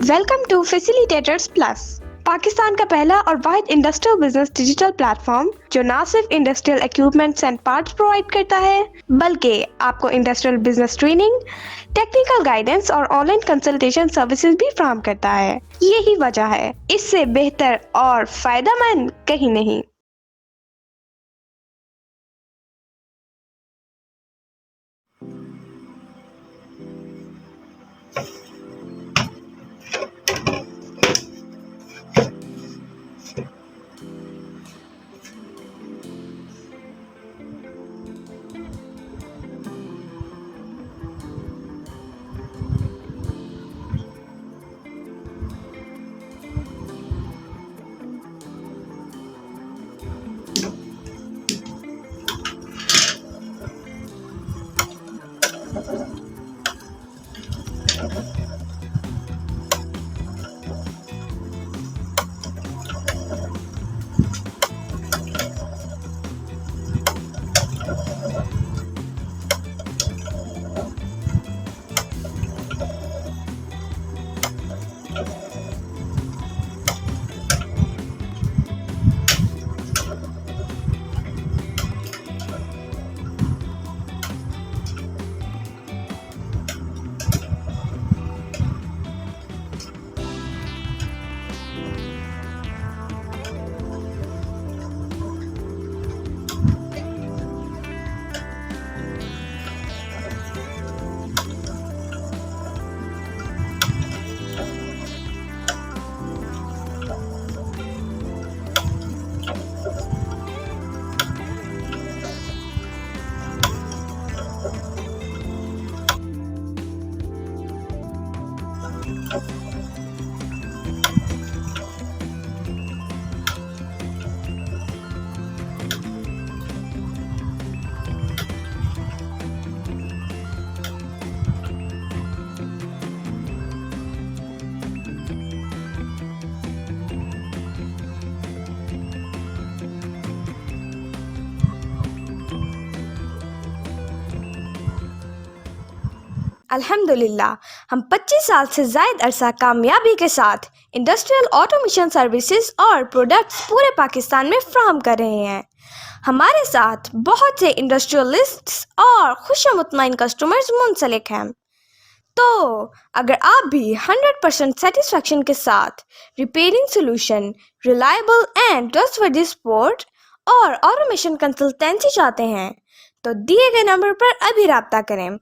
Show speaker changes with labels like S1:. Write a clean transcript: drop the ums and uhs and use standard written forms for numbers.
S1: Welcome to facilitators plus, Pakistan का पहला और वाहिद इंडस्ट्रियल बिजनेस डिजिटल प्लेटफॉर्म जो न सिर्फ industrial equipments and parts provide करता है बल्कि आपको industrial business training, technical guidance और ऑनलाइन कंसल्टेशन सर्विसेज भी फराहम करता है। यही वजह है, इससे बेहतर और फायदेमंद कहीं नहीं।
S2: अल्हम्दुलिल्लाह हम 25 साल से ज़ायद अरसा कामयाबी के साथ इंडस्ट्रियल ऑटोमेशन सर्विसेज और प्रोडक्ट्स पूरे पाकिस्तान में फ्राहम कर रहे हैं। हमारे साथ बहुत से इंडस्ट्रियलिस्ट्स और खुशमुतमईन कस्टमर्स मुंसलिक हैं। तो अगर आप भी 100% सेटिस्फेक्शन के साथ repairing solution, reliable and trustworthy support और ऑटोमेशन कंसल्टेंसी चाहते हैं तो दिए गए नंबर पर अभी रब्ता करें।